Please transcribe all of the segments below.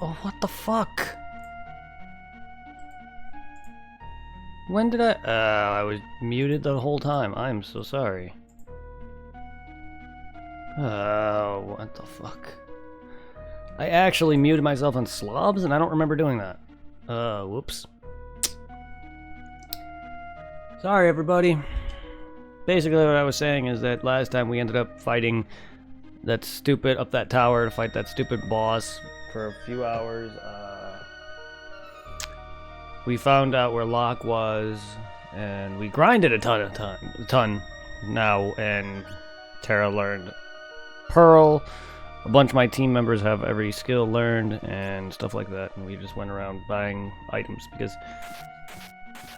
Oh, what the fuck? When did I was muted the whole time. I'm so sorry. Oh, what the fuck? I actually muted myself on slobs and I don't remember doing that. Whoops. Sorry, everybody. Basically, what I was saying is that last time we ended up fighting that stupid up that tower to fight that stupid boss for a few hours. We found out where Locke was, and we grinded a ton now, and Terra learned Pearl. A bunch of my team members have every skill learned and stuff like that, and we just went around buying items because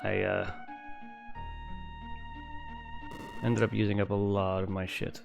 I ended up using up a lot of my shit.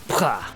Pah!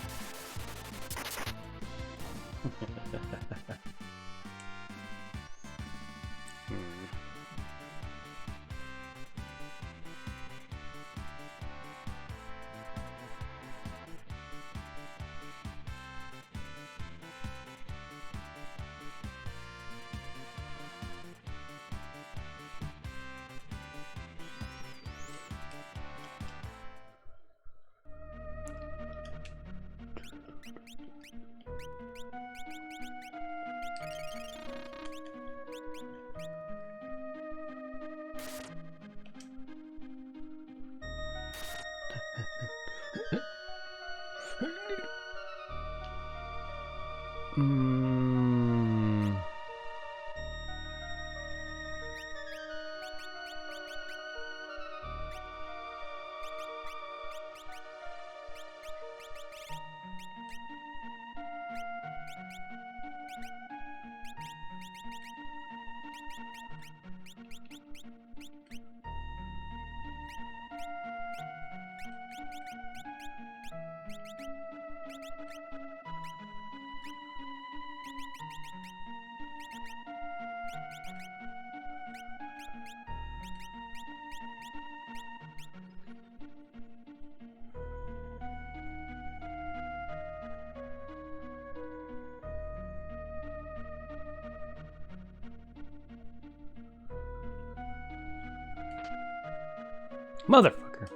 Motherfucker.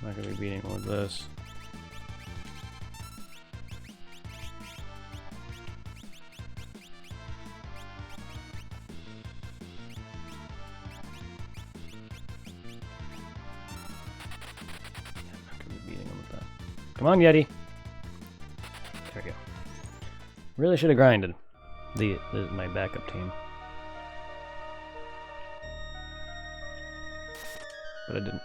I'm not gonna be beating with this. Come on, Yeti. There we go. Really should have grinded my backup team. But I didn't.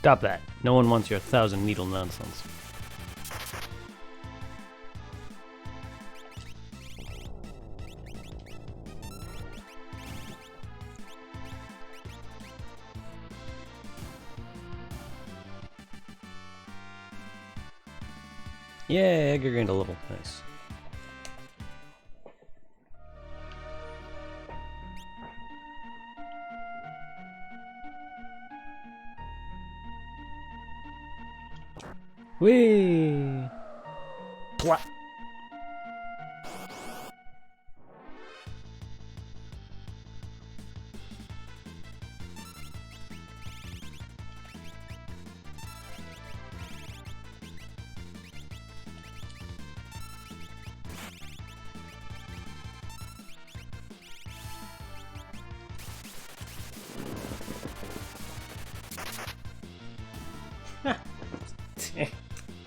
Stop that. No one wants your 1,000 needle nonsense. Yay, Edgar gained a level. Nice. Whee! Plat.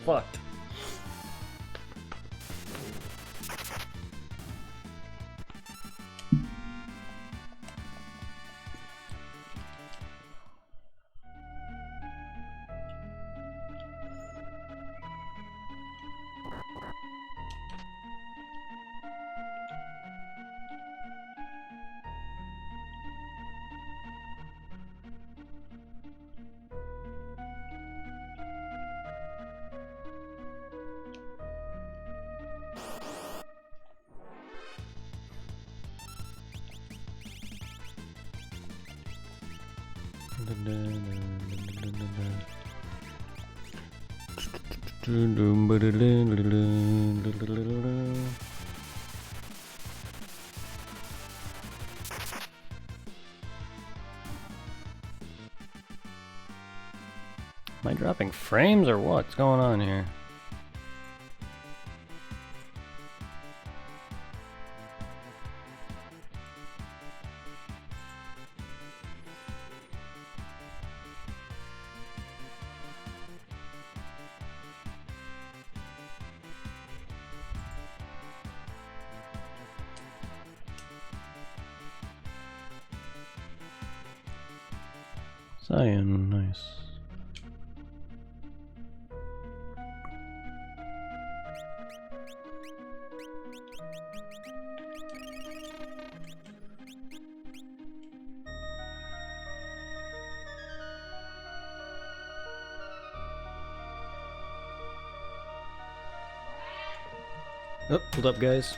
Fucked. Am I dropping frames or what's going on here? Cyan, nice. Oh, hold up, guys.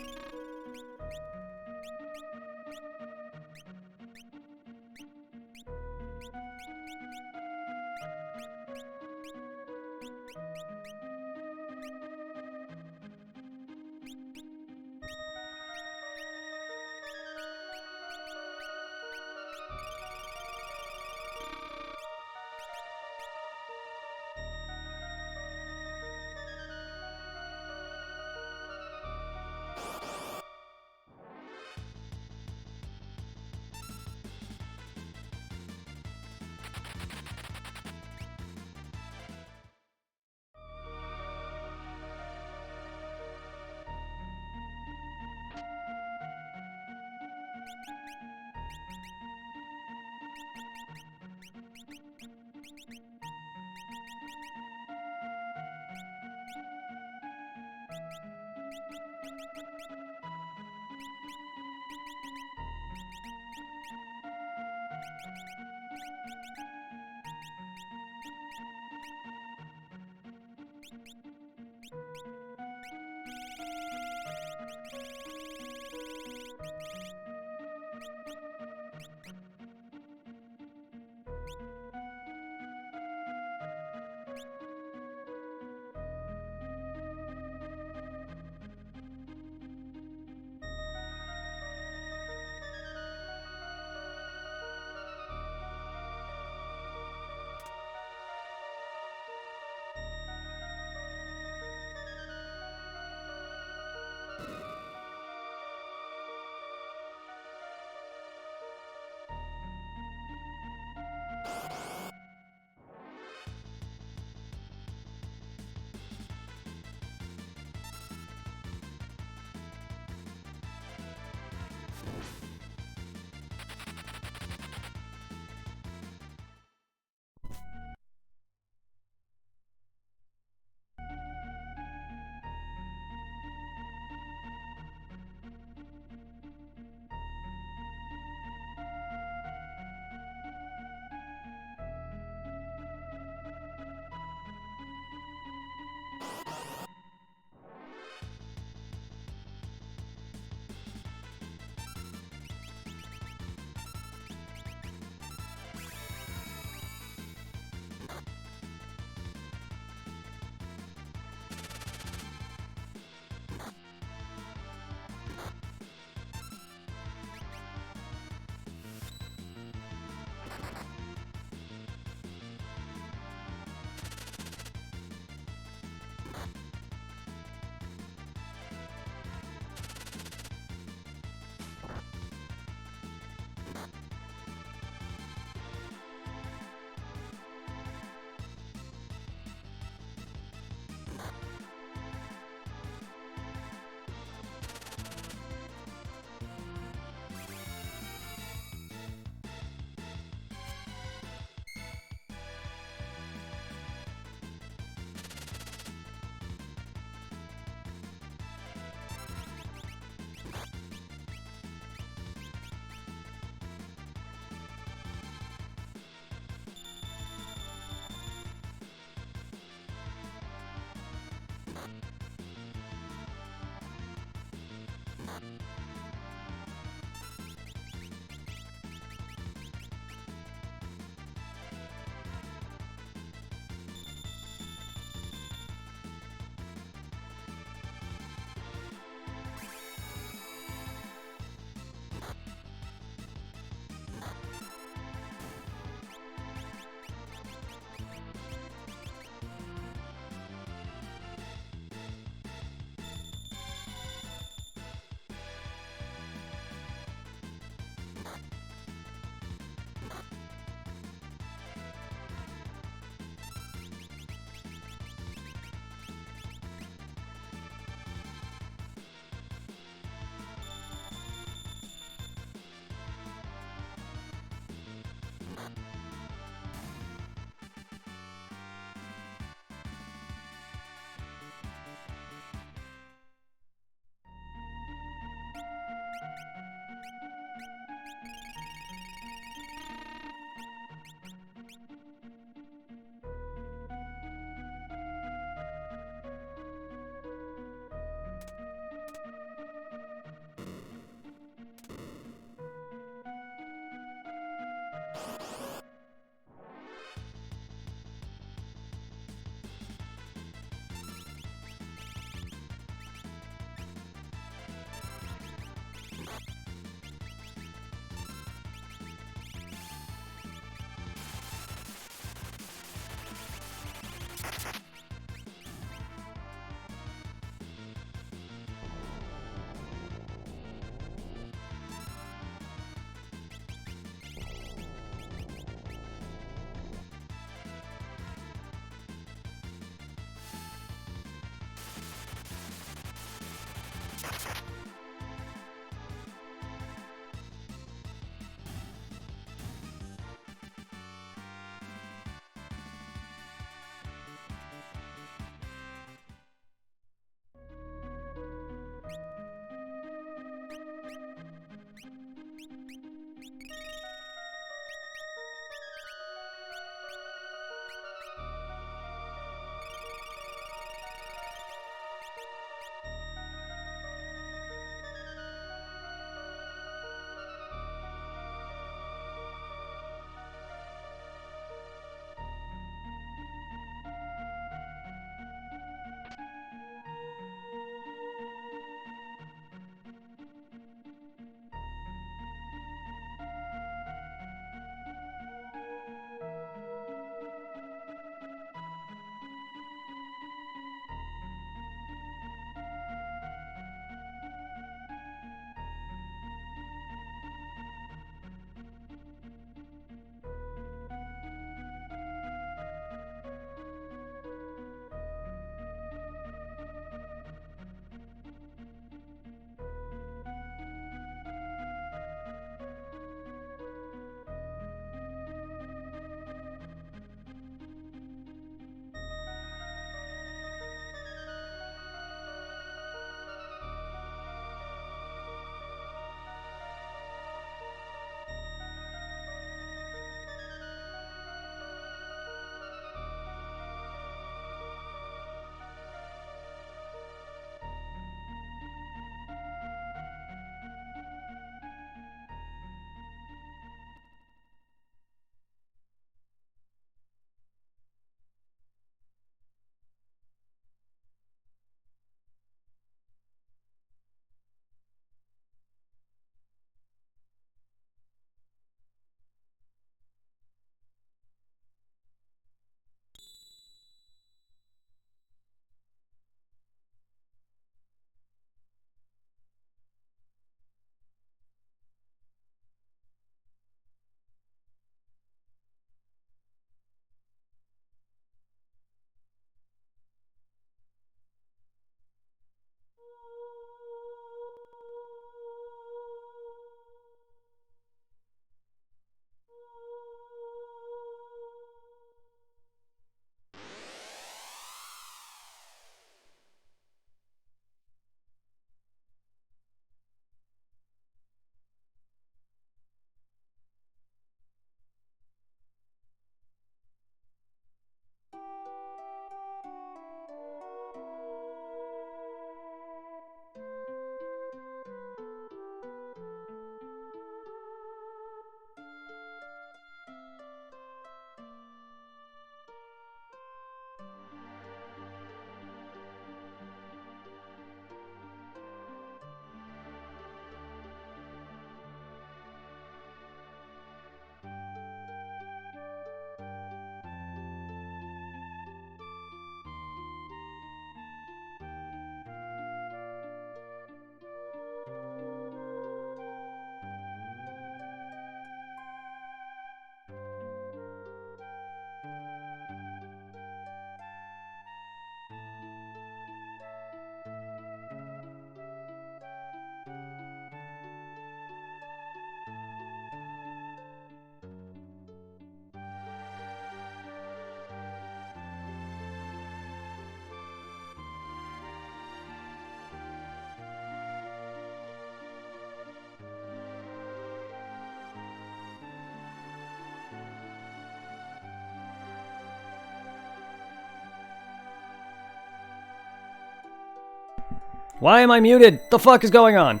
Why am I muted? The fuck is going on?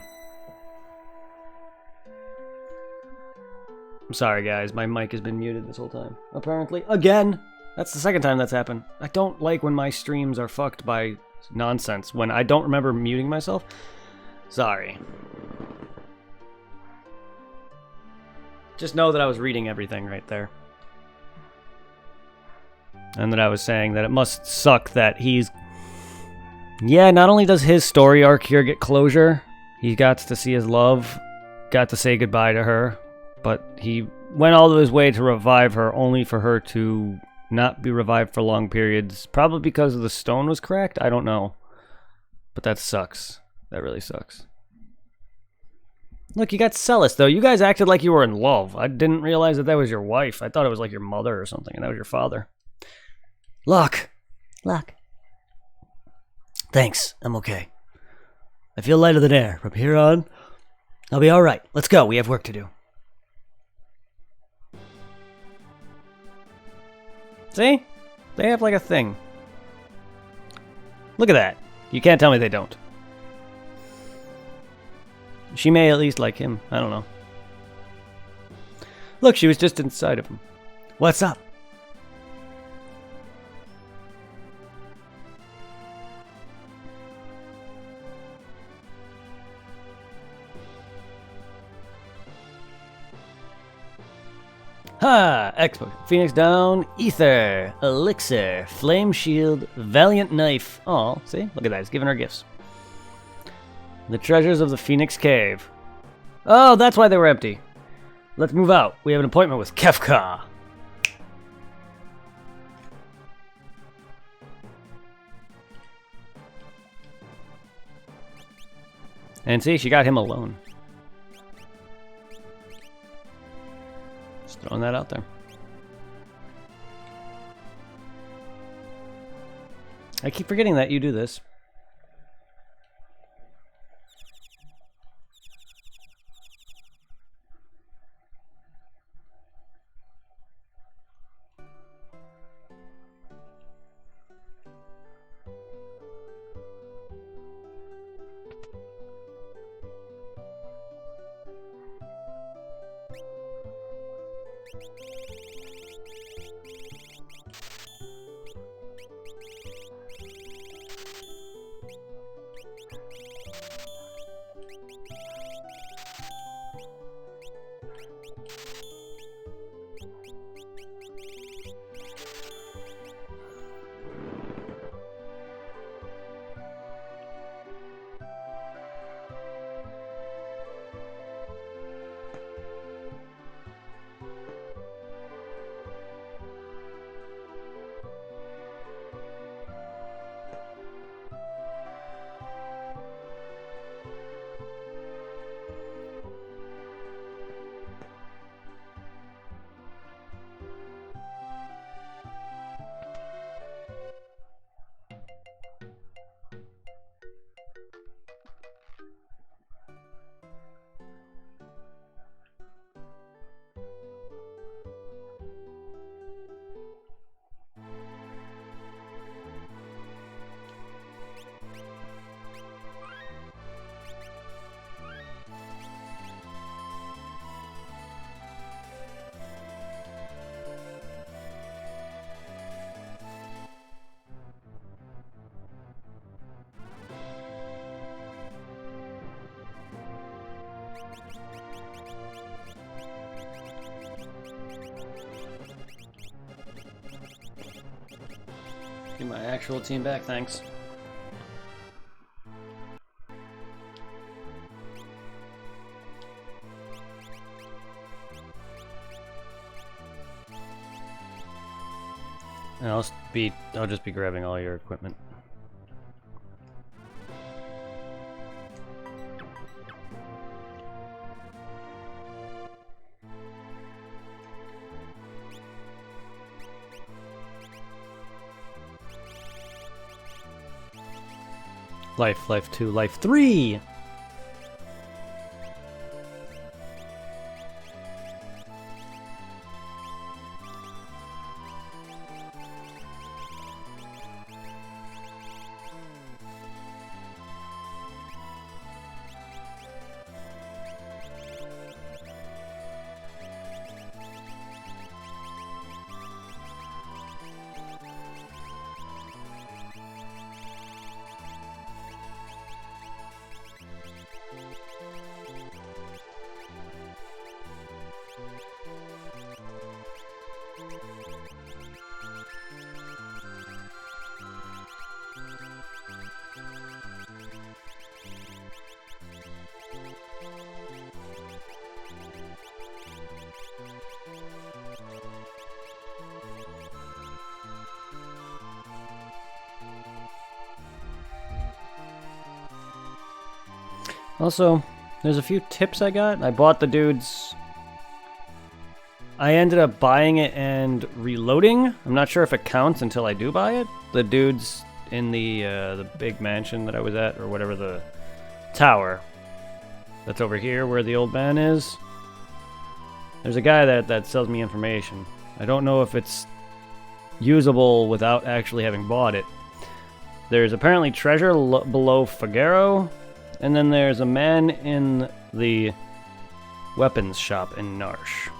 I'm sorry, guys. My mic has been muted this whole time. Apparently. Again! That's the second time that's happened. I don't like when my streams are fucked by nonsense, when I don't remember muting myself. Sorry. Just know that I was reading everything right there. And that I was saying that it must suck that he's... Yeah, not only does his story arc here get closure, he got to see his love, got to say goodbye to her, but he went all of his way to revive her, only for her to not be revived for long periods, probably because the stone was cracked? I don't know. But that sucks. That really sucks. Look, you got Celis, though. You guys acted like you were in love. I didn't realize that was your wife. I thought it was like your mother or something, and that was your father. Locke. Locke. Thanks. I'm okay. I feel lighter than air. From here on, I'll be alright. Let's go. We have work to do. See? They have like a thing. Look at that. You can't tell me they don't. She may at least like him. I don't know. Look, she was just inside of him. What's up? Ha! Expo. Phoenix down. Ether. Elixir. Flame shield. Valiant knife. Oh, see? Look at that. He's giving her gifts. The treasures of the Phoenix Cave. Oh, that's why they were empty. Let's move out. We have an appointment with Kefka. And see, she got him alone. Just throwing that out there. I keep forgetting that you do this. Get my actual team back, thanks. And I'll just be grabbing all your equipment. Life 2, life 3! Also, there's a few tips I got. I bought the dude's... I ended up buying it and reloading. I'm not sure if it counts until I do buy it. The dude's in the big mansion that I was at, or whatever, the tower that's over here where the old man is. There's a guy that sells me information. I don't know if it's usable without actually having bought it. There's apparently treasure below Figaro, and then there's a man in the weapons shop in Narshe.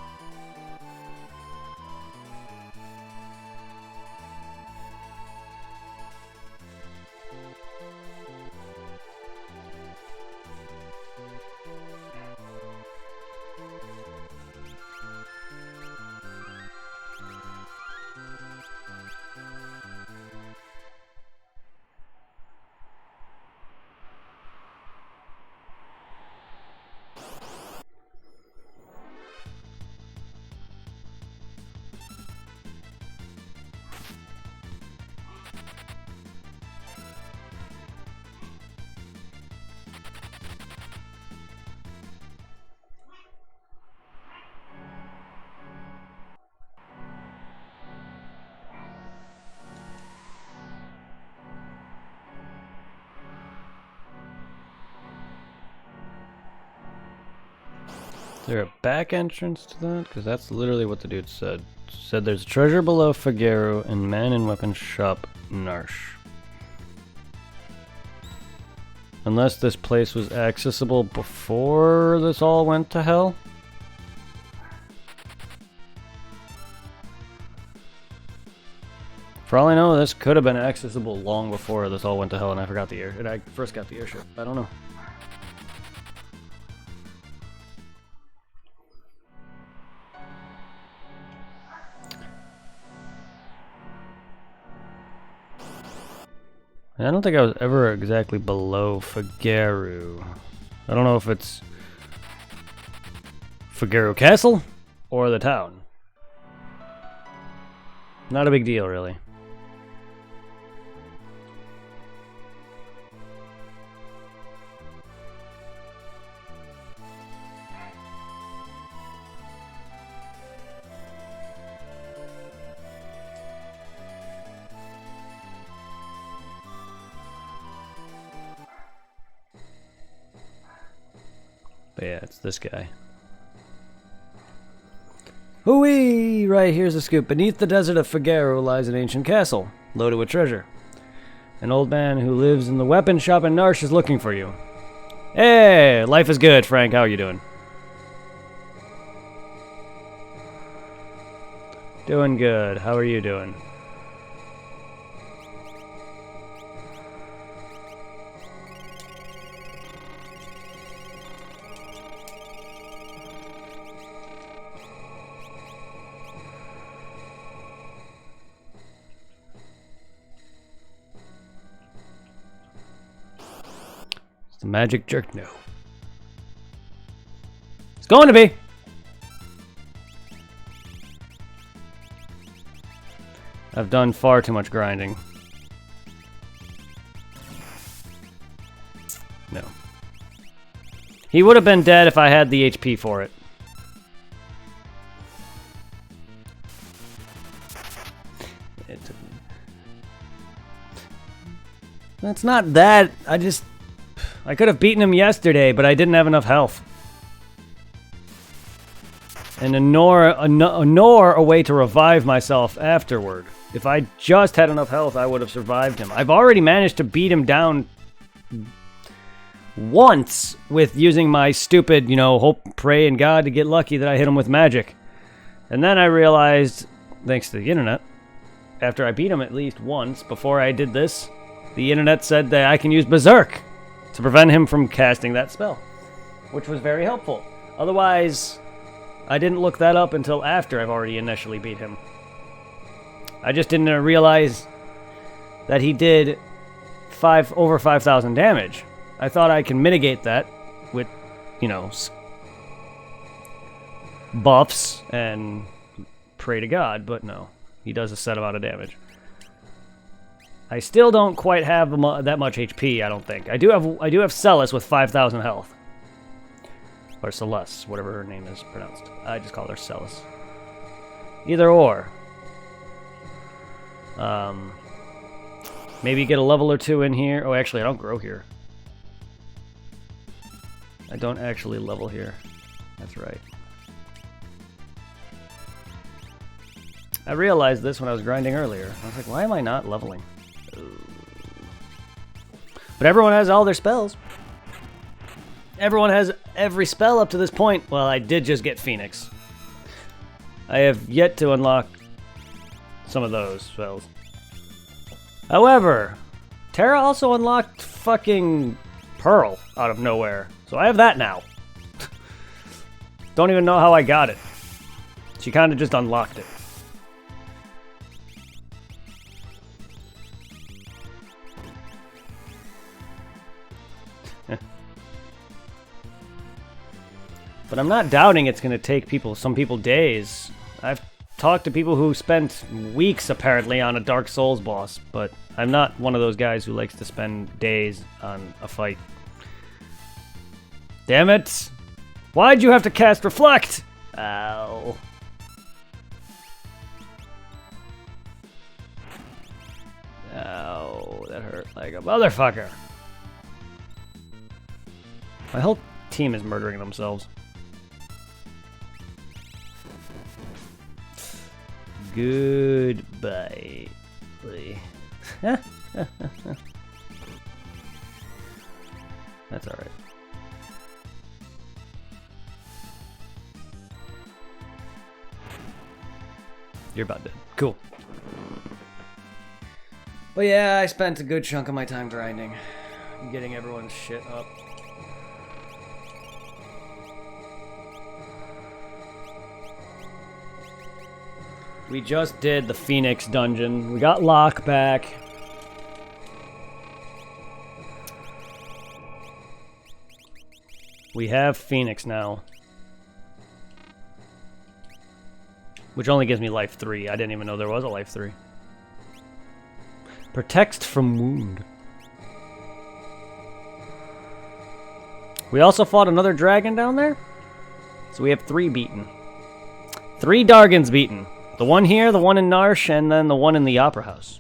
Is there a back entrance to that? Because that's literally what the dude said. Said there's treasure below Figaro and man in weapon shop Narshe. Unless this place was accessible before this all went to hell? For all I know, this could have been accessible long before this all went to hell and I forgot the air. And I first got the airship. I don't know. I don't think I was ever exactly below Figaro. I don't know if it's Figaro Castle or the town. Not a big deal, really. But yeah, it's this guy. Hooey! Right, here's the scoop. Beneath the desert of Figaro lies an ancient castle, loaded with treasure. An old man who lives in the weapon shop in Narshe is looking for you. Hey, life is good, Frank. How are you doing? Doing good. How are you doing? The magic jerk? No. It's going to be. I've done far too much grinding. No. He would have been dead if I had the HP for it. That's not that. I could have beaten him yesterday, but I didn't have enough health. And nor a way to revive myself afterward. If I just had enough health, I would have survived him. I've already managed to beat him down once with using my stupid, hope, pray, and God to get lucky that I hit him with magic. And then I realized, thanks to the internet, after I beat him at least once before I did this, the internet said that I can use Berserk to prevent him from casting that spell, which was very helpful. Otherwise, I didn't look that up until after I've already initially beat him. I just didn't realize that he did over 5,000 damage. I thought I can mitigate that with, buffs and pray to God, but no. He does a set amount of damage. I still don't quite have that much HP, I don't think. I do have Celis with 5,000 health. Or Celeste, whatever her name is pronounced. I just call her Celis. Either or. Maybe get a level or two in here. Oh, actually, I don't grow here. I don't actually level here. That's right. I realized this when I was grinding earlier. I was like, why am I not leveling? But everyone has all their spells. Everyone has every spell up to this point. Well, I did just get Phoenix. I have yet to unlock some of those spells. However, Terra also unlocked fucking Pearl out of nowhere. So I have that now. Don't even know how I got it. She kind of just unlocked it. But I'm not doubting it's going to take some people days. I've talked to people who spent weeks apparently on a Dark Souls boss, but I'm not one of those guys who likes to spend days on a fight. Damn it! Why'd you have to cast Reflect? Ow. Ow, that hurt like a motherfucker. My whole team is murdering themselves. Goodbye. That's alright. You're about dead. Cool. But yeah, I spent a good chunk of my time grinding. Getting everyone's shit up. We just did the Phoenix dungeon. We got Locke back. We have Phoenix now. Which only gives me life 3. I didn't even know there was a life 3. Protects from wound. We also fought another dragon down there. So we have 3 beaten. 3 Dargans beaten. The one here, the one in Narshe, and then the one in the Opera House.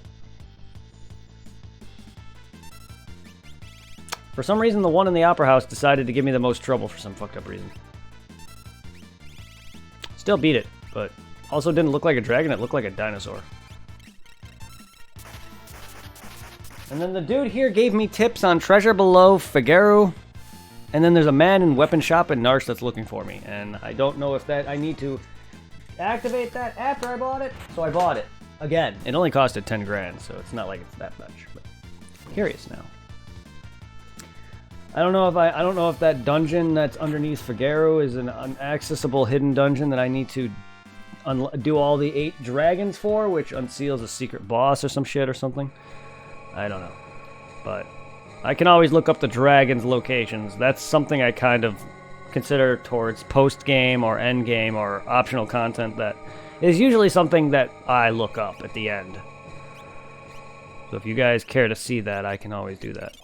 For some reason, the one in the Opera House decided to give me the most trouble for some fucked up reason. Still beat it, but also didn't look like a dragon, it looked like a dinosaur. And then the dude here gave me tips on Treasure Below Figaro. And then there's a man in Weapon Shop in Narshe that's looking for me. And I don't know if that I need to activate that after I bought it, so I bought it again. It only costed 10 grand, so it's not like it's that much. But I'm curious now. I don't know if that dungeon that's underneath Figaro is an inaccessible hidden dungeon that I need to do all the 8 dragons for, which unseals a secret boss or some shit or something. I don't know, but I can always look up the dragons' locations. That's something I kind of consider towards post-game or end-game or optional content that is usually something that I look up at the end. So if you guys care to see that, I can always do that.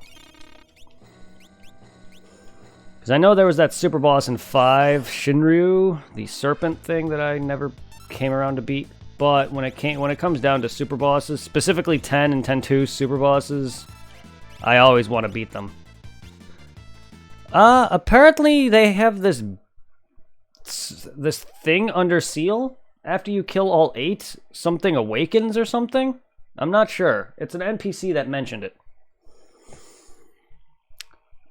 Because I know there was that super boss in 5, Shinryu, the serpent thing that I never came around to beat. But when it comes down to super bosses, specifically 10 and 10-2 super bosses, I always want to beat them. Apparently they have this thing under seal. After you kill all 8, something awakens or something? I'm not sure. It's an NPC that mentioned it.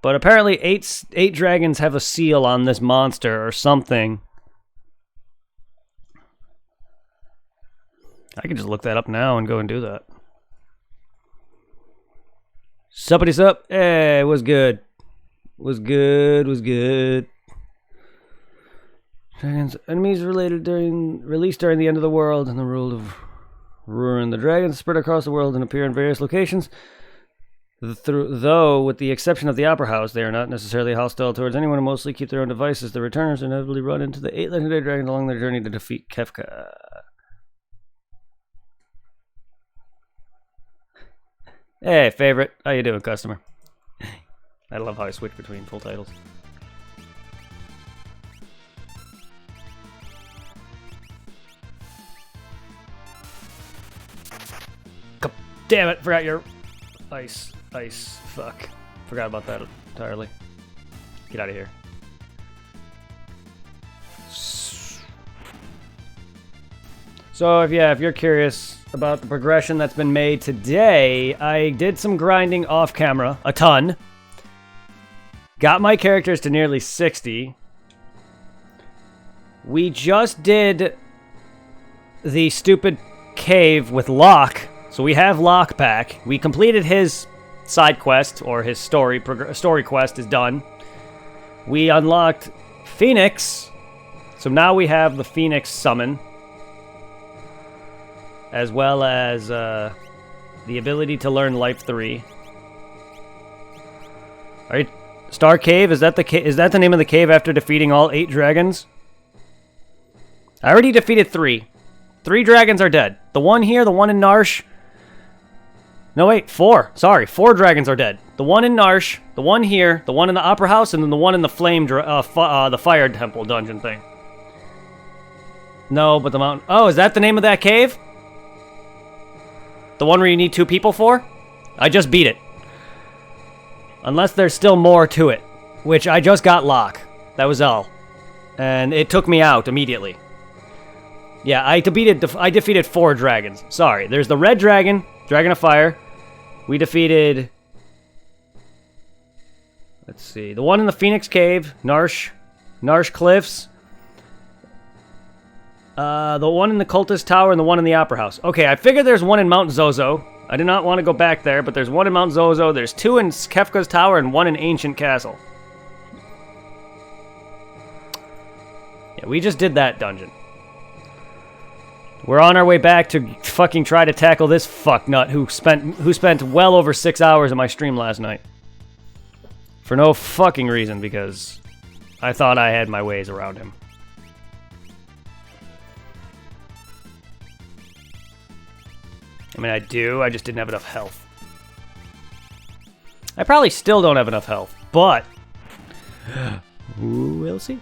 But apparently 8 dragons have a seal on this monster or something. I can just look that up now and go and do that. Suppity sup? Hey, was good. Was good. Dragons, enemies released during the end of the world and the rule of ruin. The dragons spread across the world and appear in various locations. Though, with the exception of the Opera House, they are not necessarily hostile towards anyone and mostly keep their own devices. The returners inevitably run into the 8 legendary dragons along their journey to defeat Kefka. Hey, favorite. How you doing, customer? I love how I switch between full titles. Damn it, forgot your ice, fuck. Forgot about that entirely. Get out of here. So if you're curious about the progression that's been made today, I did some grinding off camera, a ton. Got my characters to nearly 60. We just did the stupid cave with Locke. So we have Locke back. We completed his side quest, or his story quest is done. We unlocked Phoenix. So now we have the Phoenix summon. As well as the ability to learn Life 3. Alright, Star Cave, is that the name of the cave after defeating all 8 dragons? I already defeated 3. 3 dragons are dead. The one here, the one in Narshe. No, wait, 4. Sorry, 4 dragons are dead. The one in Narshe, the one here, the one in the Opera House, and then the one in the the Fire Temple dungeon thing. No, but the mountain... Oh, is that the name of that cave? The one where you need 2 people for? I just beat it. Unless there's still more to it. Which I just got Locke. That was all. And it took me out immediately. Yeah, I defeated 4 dragons. Sorry, there's the red dragon, Dragon of Fire. We defeated... Let's see. The one in the Phoenix Cave, Narshe Cliffs. The one in the Cultist Tower and the one in the Opera House. Okay, I figured there's one in Mount Zozo. I did not want to go back there, but there's one in Mount Zozo. There's 2 in Kefka's Tower and 1 in Ancient Castle. Yeah, we just did that dungeon. We're on our way back to fucking try to tackle this fucknut who spent well over 6 hours in my stream last night. For no fucking reason, because I thought I had my ways around him. I mean, I do, I just didn't have enough health. I probably still don't have enough health, but... we'll see.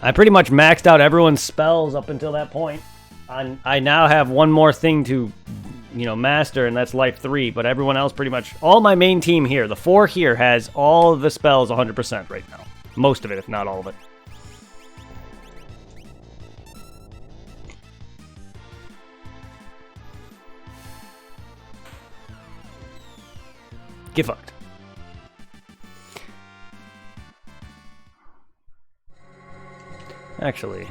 I pretty much maxed out everyone's spells up until that point. I now have one more thing to, master, and that's Life 3, but everyone else pretty much... All my main team here, the 4 here, has all of the spells 100% right now. Most of it, if not all of it. Get fucked. Actually...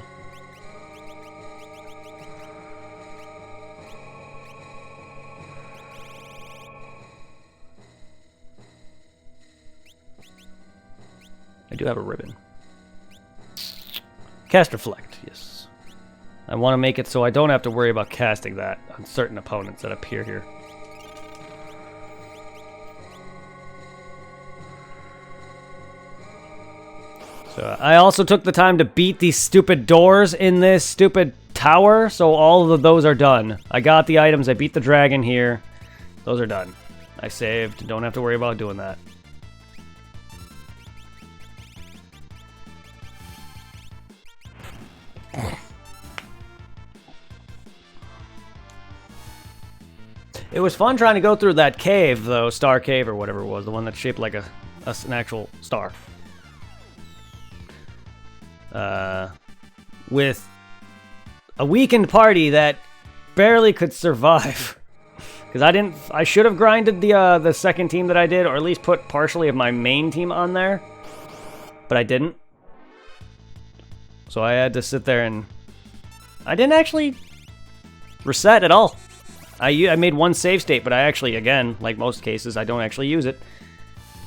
I do have a ribbon. Cast Reflect, yes. I want to make it so I don't have to worry about casting that on certain opponents that appear here. So I also took the time to beat these stupid doors in this stupid tower, so all of those are done. I got the items, I beat the dragon here. Those are done. I saved, don't have to worry about doing that. It was fun trying to go through that cave, though, Star Cave or whatever it was, the one that's shaped like an actual star. With a weakened party that barely could survive. Because I should have grinded the second team that I did, or at least put partially of my main team on there. But I didn't. So I had to sit there and... I didn't actually reset at all. I made one save state, but I actually, again, like most cases, I don't actually use it.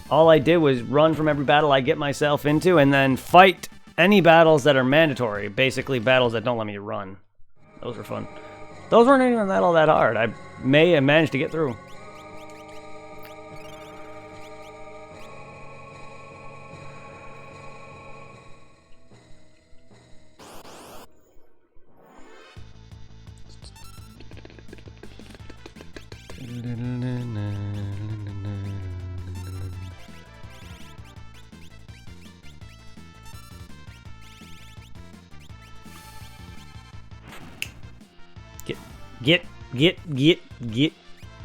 All I did was run from every battle I get myself into, and then fight any battles that are mandatory. Basically, battles that don't let me run. Those were fun. Those weren't even all that hard. I may have managed to get through.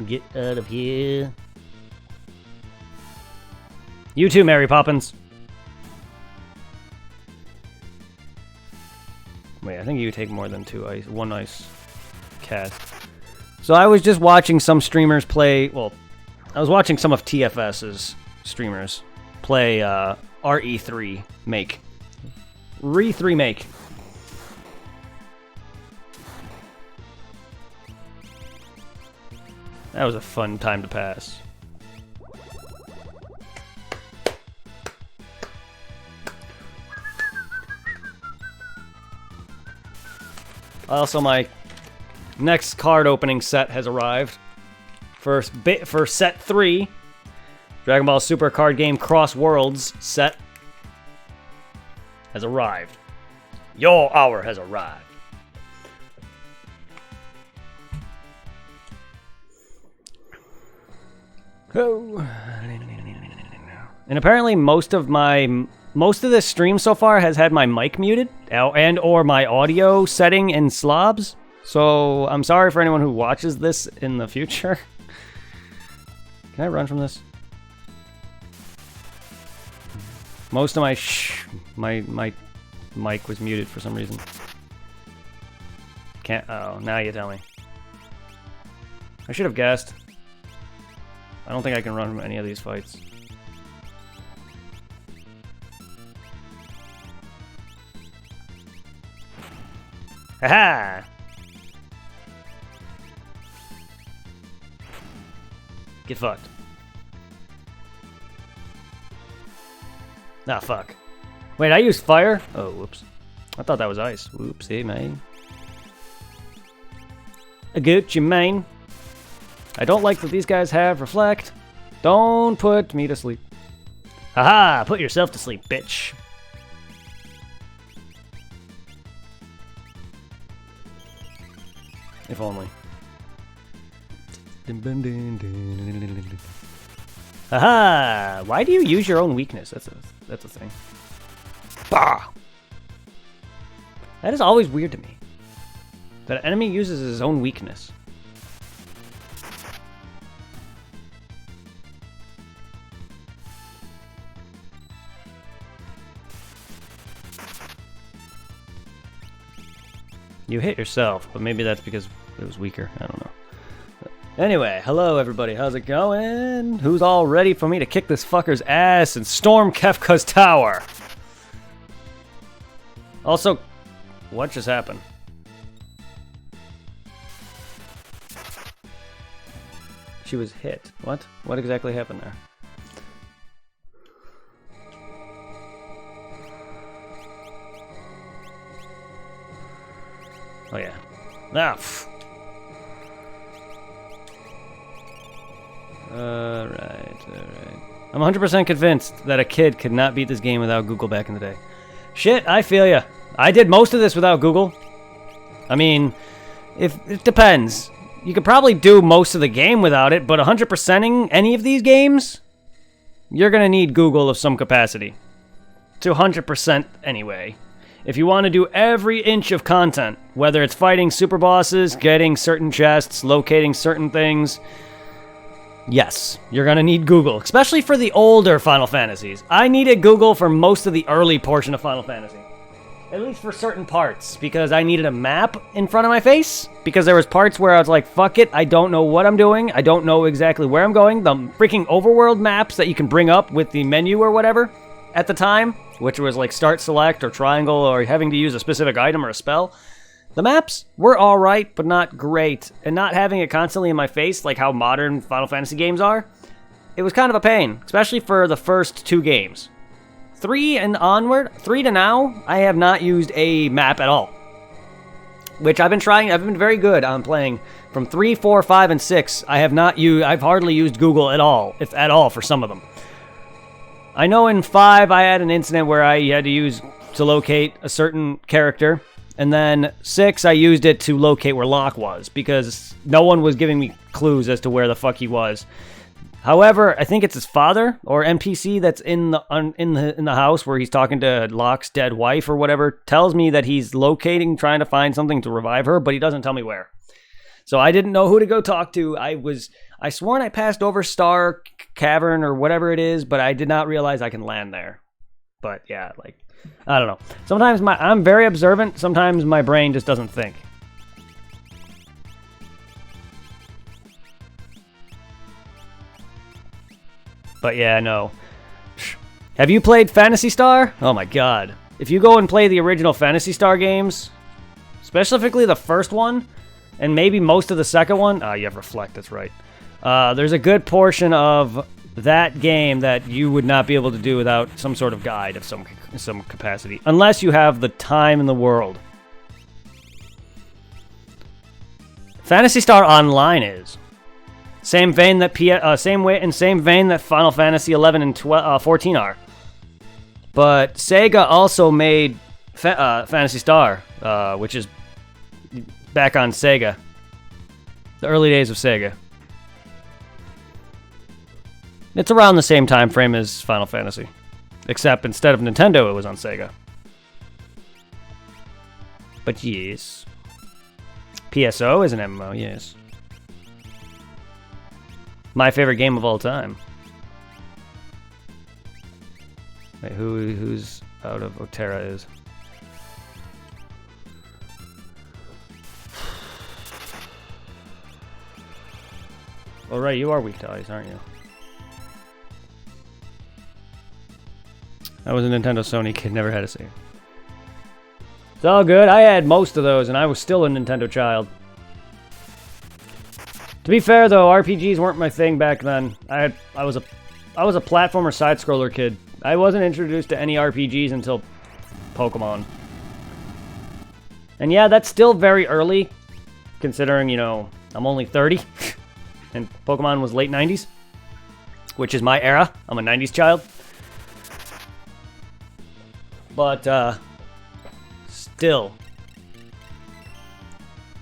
Get out of here. You too, Mary Poppins. Wait, I think you take more than one ice cast. So I was just watching some streamers play, well, I was watching some of TFS's streamers play RE3 Make. RE3 Make. That was a fun time to pass. Also, my next card opening set has arrived. For set 3, Dragon Ball Super Card Game Cross Worlds set has arrived. Your hour has arrived. Oh. And apparently most of this stream so far has had my mic muted and or my audio setting in slobs. So I'm sorry for anyone who watches this in the future. Can I run from this? Most of my mic was muted for some reason. Can't. Oh, now you tell me. I should have guessed. I don't think I can run from any of these fights. Haha! Get fucked. Ah, fuck. Wait, I used fire? Oh, whoops. I thought that was ice. Whoopsie, man. A Gucci Mane. I don't like that these guys have reflect. Don't put me to sleep. Haha, put yourself to sleep, bitch. If only. Haha! Why do you use your own weakness? That's a thing. Bah! That is always weird to me. That an enemy uses his own weakness. You hit yourself, but maybe that's because it was weaker. I don't know. Anyway, hello everybody. How's it going? Who's all ready for me to kick this fucker's ass and storm Kefka's tower? Also, what just happened? She was hit. What? What exactly happened there? Oh yeah. Ah. Alright. I'm 100% convinced that a kid could not beat this game without Google back in the day. Shit, I feel ya. I did most of this without Google. I mean, it depends. You could probably do most of the game without it, but 100%ing any of these games, you're gonna need Google of some capacity. To 100% anyway. If you want to do every inch of content, whether it's fighting super bosses, getting certain chests, locating certain things, yes, you're going to need Google, especially for the older Final Fantasies. I needed Google for most of the early portion of Final Fantasy. At least for certain parts, because I needed a map in front of my face, because there was parts where I was like, fuck it, I don't know what I'm doing, I don't know exactly where I'm going. The freaking overworld maps that you can bring up with the menu or whatever at the time, which was like start, select, or triangle, or having to use a specific item or a spell. The maps were alright, but not great. And not having it constantly in my face, like how modern Final Fantasy games are, it was kind of a pain, especially for the first 2 games. 3 and onward, 3 to now, I have not used a map at all. Which I've been very good on playing. From 3, 4, 5, and 6, I've hardly used Google at all, if at all, for some of them. I know in 5 I had an incident where I had to locate a certain character, And then 6, I used it to locate where Locke was, because no one was giving me clues as to where the fuck he was. However, I think it's his father or NPC that's in the house where he's talking to Locke's dead wife or whatever, tells me that he's locating, trying to find something to revive her, but he doesn't tell me where. So I didn't know who to go talk to. I sworn I passed over Star Cavern or whatever it is, but I did not realize I can land there. But yeah, like, I don't know. Sometimes I'm very observant. Sometimes my brain just doesn't think. But yeah, no. Have you played Phantasy Star? Oh my god. If you go and play the original Phantasy Star games, specifically the first one, and maybe most of the second one, you have Reflect, that's right. There's a good portion of that game that you would not be able to do without some sort of guide of some capacity, unless you have the time in the world. Phantasy Star Online is same vein that same vein that Final Fantasy 11 and 14 are. But Sega also made Phantasy Star, which is back on Sega, the early days of Sega. It's around the same time frame as Final Fantasy, except instead of Nintendo, it was on Sega. But yes, PSO is an MMO, yes. My favorite game of all time. Wait, who's out of Otera is? Oh right, you are weak to ice, aren't you? I was a Nintendo Sony kid, never had a Sega. It's all good. I had most of those, and I was still a Nintendo child. To be fair, though, RPGs weren't my thing back then. I was a platformer side-scroller kid. I wasn't introduced to any RPGs until Pokemon. And yeah, that's still very early, considering, you know, I'm only 30, and Pokemon was late 90s, which is my era. I'm a 90s child. But, still.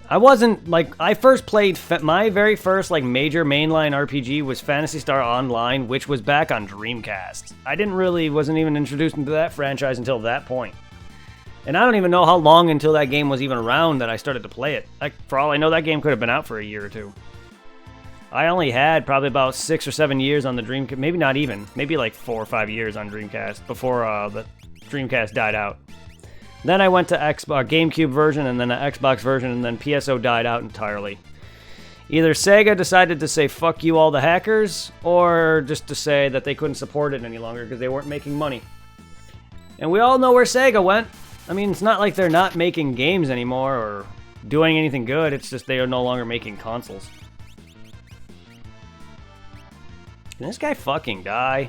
I wasn't, like, I first played, my very first, like, major mainline RPG was Phantasy Star Online, which was back on Dreamcast. I wasn't even introduced into that franchise until that point. And I don't even know how long until that game was even around that I started to play it. Like, for all I know, that game could have been out for a year or two. I only had probably about 6 or 7 years on the Dreamcast, maybe not even, maybe like 4 or 5 years on Dreamcast before the Dreamcast died out. Then I went to GameCube version, and then an Xbox version, and then PSO died out entirely. Either Sega decided to say fuck you all the hackers, or just to say that they couldn't support it any longer because they weren't making money. And we all know where Sega went. I mean, it's not like they're not making games anymore or doing anything good, it's just they are no longer making consoles. Can this guy fucking die?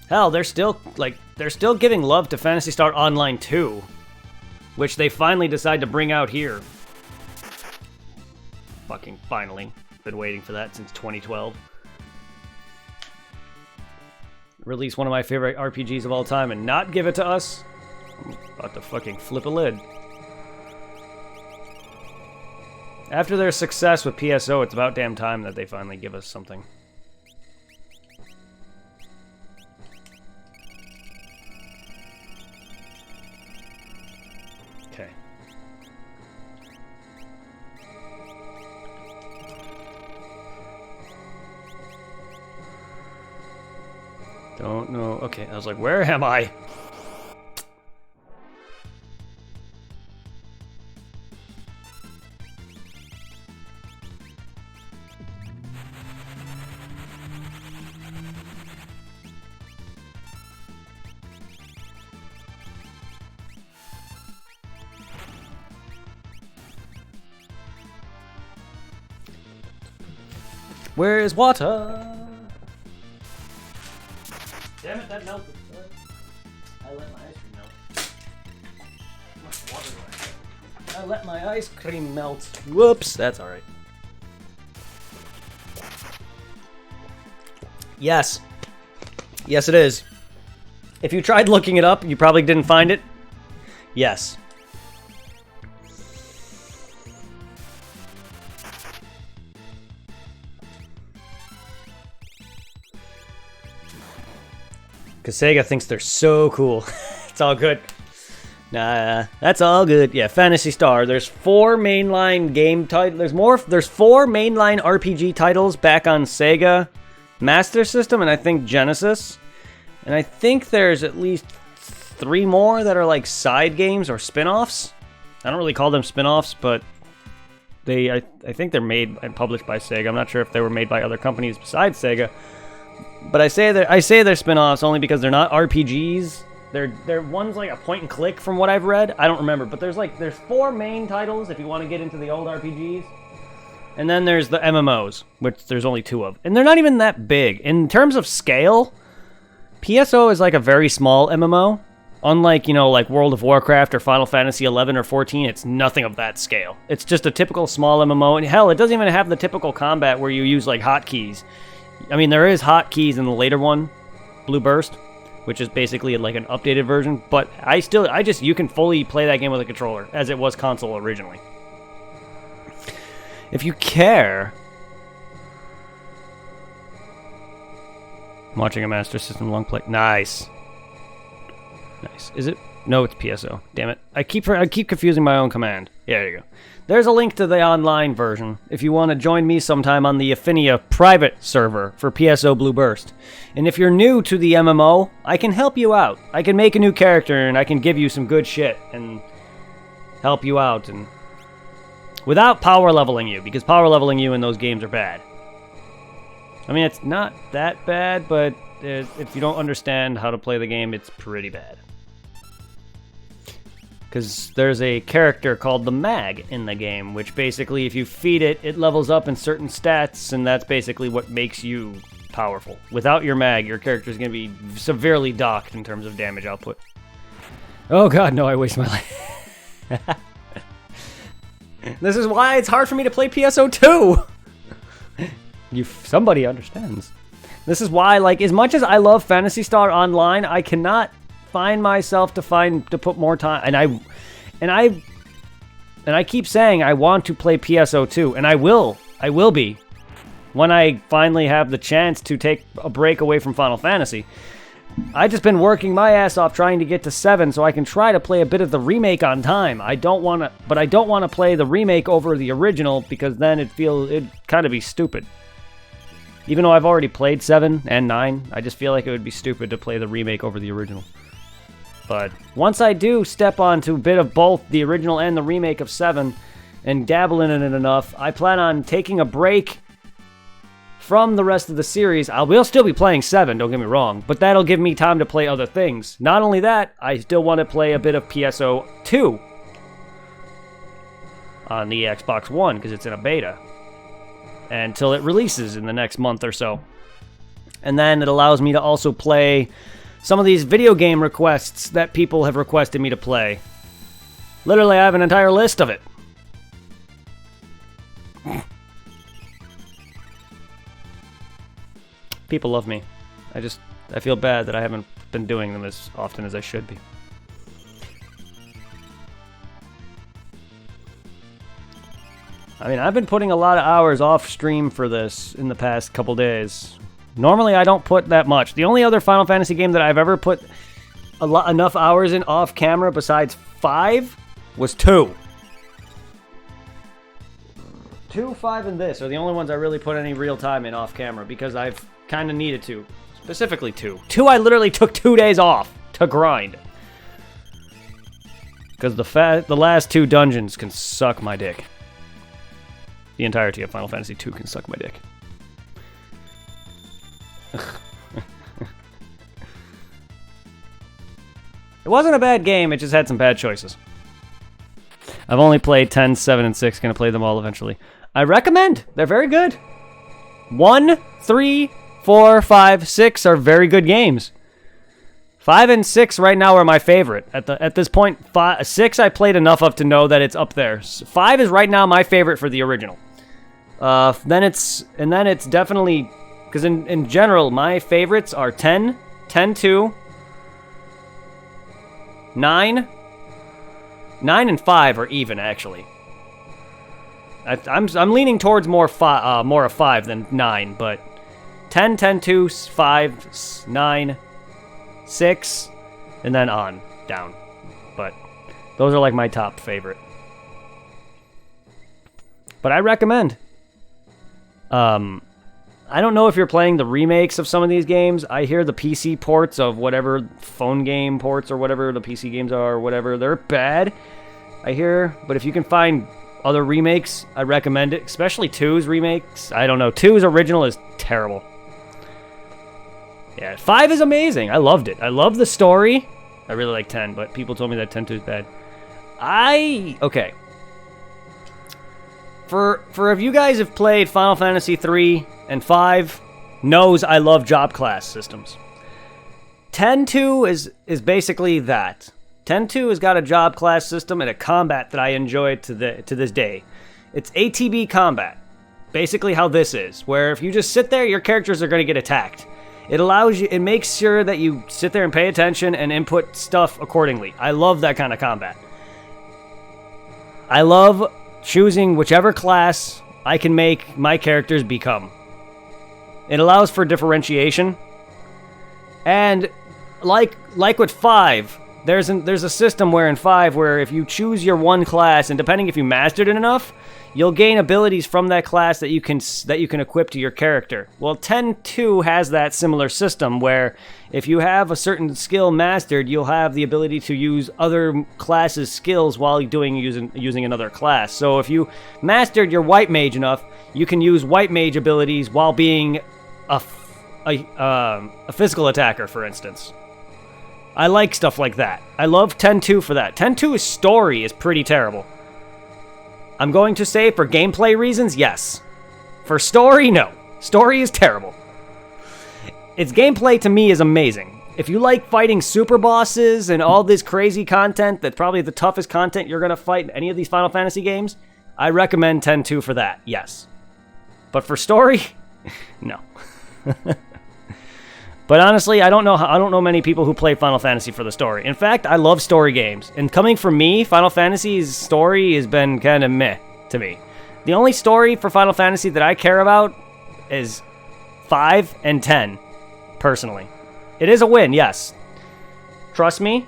Hell, they're still giving love to Phantasy Star Online 2, which they finally decide to bring out here. Fucking finally. Been waiting for that since 2012. Release one of my favorite RPGs of all time and not give it to us? I'm about to fucking flip a lid. After their success with PSO, it's about damn time that they finally give us something. Okay. Don't know. Okay, I was like, where am I? Where is water? Damn it, that melted. I let my ice cream melt. How much water do I have? I let my ice cream melt. Whoops, that's alright. Yes, Yes, it is. If you tried looking it up, you probably didn't find it. Yes. Because Sega thinks they're so cool. It's all good. Nah, that's all good. Yeah, Phantasy Star. There's 4 mainline game titles. There's 4 mainline RPG titles back on Sega Master System and I think Genesis. And I think there's at least 3 more that are like side games or spin-offs. I don't really call them spin-offs, but I think they're made and published by Sega. I'm not sure if they were made by other companies besides Sega. But I say they're spin-offs only because they're not RPGs. They're one's like a point and click from what I've read. I don't remember, but there's 4 main titles if you want to get into the old RPGs. And then there's the MMOs, which there's only 2 of. And they're not even that big. In terms of scale, PSO is like a very small MMO. Unlike, like World of Warcraft or Final Fantasy 11 or 14, it's nothing of that scale. It's just a typical small MMO. And hell, it doesn't even have the typical combat where you use like hotkeys. I mean, there is hotkeys in the later one, Blue Burst, which is basically like an updated version, but you can fully play that game with a controller, as it was console originally. If you care... I'm watching a Master System long play. Nice. Nice. Is it? No, it's PSO. Damn it. I keep confusing my own command. Yeah, there you go. There's a link to the online version if you want to join me sometime on the Affinia private server for PSO Blue Burst. And if you're new to the MMO, I can help you out. I can make a new character and I can give you some good shit and help you out and without power leveling you, because power leveling you in those games are bad. I mean, it's not that bad, but if you don't understand how to play the game, it's pretty bad. Because there's a character called the Mag in the game, which basically, if you feed it, it levels up in certain stats, and that's basically what makes you powerful. Without your Mag, your character is going to be severely docked in terms of damage output. Oh god, no, I waste my life. This is why it's hard for me to play PSO2! Somebody understands. This is why, like, as much as I love Phantasy Star Online, I cannot find myself to put more time, and I keep saying I want to play PSO2, and I will be when I finally have the chance to take a break away from Final Fantasy. I just been working my ass off trying to get to 7 so I can try to play a bit of the remake on time. I don't want to play the remake over the original because then it'd kind of be stupid. Even though I've already played 7 and 9, I just feel like it would be stupid to play the remake over the original. But once I do step onto a bit of both the original and the remake of 7 and dabble in it enough, I plan on taking a break from the rest of the series. I will still be playing 7, don't get me wrong, but that'll give me time to play other things. Not only that, I still want to play a bit of PSO 2 on the Xbox One because it's in a beta until it releases in the next month or so. And then it allows me to also play some of these video game requests that people have requested me to play. Literally, I have an entire list of it. People love me. I feel bad that I haven't been doing them as often as I should be. I mean, I've been putting a lot of hours off stream for this in the past couple days. Normally, I don't put that much. The only other Final Fantasy game that I've ever put enough hours in off camera besides 5 was 2. 2, 5, and this are the only ones I really put any real time in off camera because I've kind of needed to. Specifically 2. 2, I literally took 2 days off to grind. Because the last 2 dungeons can suck my dick. The entirety of Final Fantasy 2 can suck my dick. It wasn't a bad game, it just had some bad choices. I've only played 10, 7, and 6, gonna play them all eventually. I recommend! They're very good. 1, 3, 4, 5, 6 are very good games. 5 and 6 right now are my favorite. At this point, 6 I played enough of to know that it's up there. 5 is right now my favorite for the original. Then it's definitely... Because in general, my favorites are 10, 10-2, 9. 9 and 5 are even, actually. I'm leaning towards more of 5 than 9, but 10, 10, 2, 5, 9, 6, and then on down. But those are like my top favorite. But I recommend. I don't know if you're playing the remakes of some of these games. I hear the PC ports of whatever phone game ports or whatever the PC games are or whatever, they're bad, I hear. But if you can find other remakes, I recommend it, especially 2's remakes. I don't know, 2's original is terrible. Yeah, 5 is amazing. I loved it. I love the story. I really like 10, but people told me that 10-2 is bad. Okay. For if you guys have played Final Fantasy 3 and 5, knows I love job class systems. 10-2 is basically that. 10-2 has got a job class system and a combat that I enjoy to this day. It's ATB combat. Basically how this is, where if you just sit there, your characters are going to get attacked. It makes sure that you sit there and pay attention and input stuff accordingly. I love that kind of combat. I love choosing whichever class I can make my characters become. It allows for differentiation. And like with 5, there's a system where in 5 where if you choose your one class, and depending if you mastered it enough, you'll gain abilities from that class that you can equip to your character. Well, 10-2 has that similar system where if you have a certain skill mastered, you'll have the ability to use other classes' skills while using another class. So if you mastered your white mage enough, you can use white mage abilities while being a physical attacker, for instance. I like stuff like that. I love 10-2 for that. 10-2's story is pretty terrible. I'm going to say for gameplay reasons, yes. For story, no. Story is terrible. Its gameplay to me is amazing. If you like fighting super bosses and all this crazy content, that's probably the toughest content you're going to fight in any of these Final Fantasy games, I recommend 10-2 for that, yes. But for story, no. But honestly, I don't know many people who play Final Fantasy for the story. In fact, I love story games. And coming from me, Final Fantasy's story has been kind of meh to me. The only story for Final Fantasy that I care about is 5 and 10, personally. It is a win, yes. Trust me,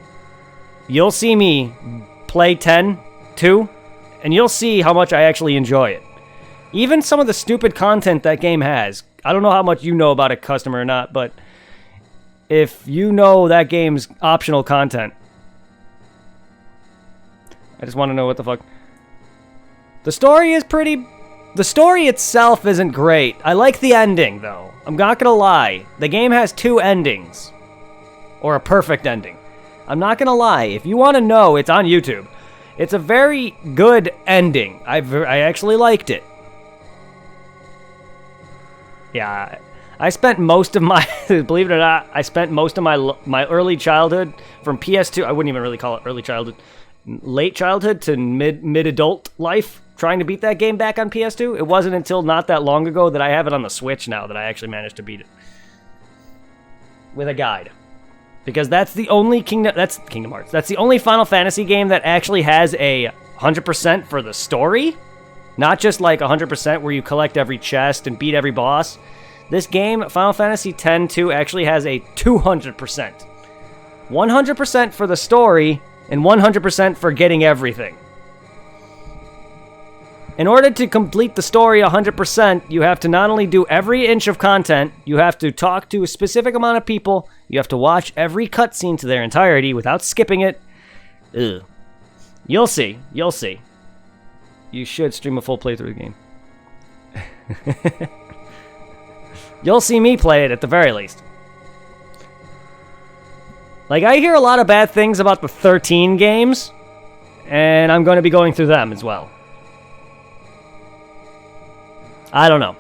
you'll see me play 10, 2, and you'll see how much I actually enjoy it. Even some of the stupid content that game has. I don't know how much you know about it, customer, or not, but if you know that game's optional content, I just want to know what the fuck. The story is pretty... The story itself isn't great. I like the ending, though. I'm not gonna lie. The game has 2 endings. Or a perfect ending. I'm not gonna lie. If you want to know, it's on YouTube. It's a very good ending. I actually liked it. Yeah, I spent most of my, believe it or not, I spent most of my early childhood from PS2, I wouldn't even really call it early childhood, late childhood to mid-adult life trying to beat that game back on PS2. It wasn't until not that long ago that I have it on the Switch now that I actually managed to beat it. With a guide. Because that's the only Kingdom Hearts. That's the only Final Fantasy game that actually has a 100% for the story. Not just like 100% where you collect every chest and beat every boss. This game, Final Fantasy X-2, actually has a 200%. 100% for the story, and 100% for getting everything. In order to complete the story 100%, you have to not only do every inch of content, you have to talk to a specific amount of people, you have to watch every cutscene to their entirety without skipping it. Ugh. You'll see. You'll see. You should stream a full playthrough of the game. You'll see me play it at the very least. Like, I hear a lot of bad things about the 13 games, and I'm going to be going through them as well. I don't know.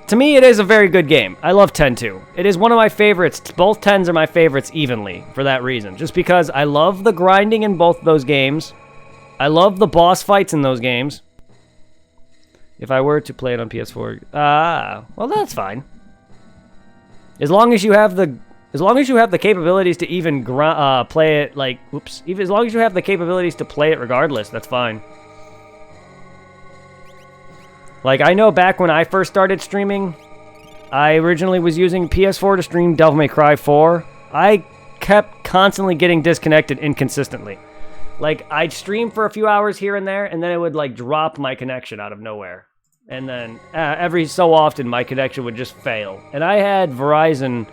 To me, it is a very good game. I love 10-2. It is one of my favorites. Both 10s are my favorites evenly for that reason. Just because I love the grinding in both those games. I love the boss fights in those games. If I were to play it on PS4... well, that's fine. As long as you have the As long as you have the capabilities to even play it, like, even as long as you have the capabilities to play it regardless, that's fine. Like, I know back when I first started streaming, I originally was using PS4 to stream Devil May Cry 4. I kept constantly getting disconnected inconsistently. Like, I'd stream for a few hours here and there, and then it would, like, drop my connection out of nowhere. And then every so often, my connection would just fail. And I had Verizon...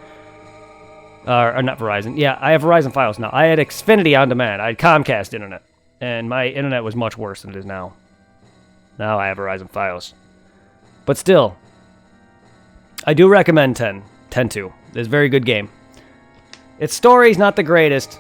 or not Verizon. Yeah, I have Verizon Fios now. I had Xfinity On Demand. I had Comcast internet. And my internet was much worse than it is now. Now I have Verizon Fios. But still, I do recommend 10. 10-2. It's a very good game. Its story's not the greatest.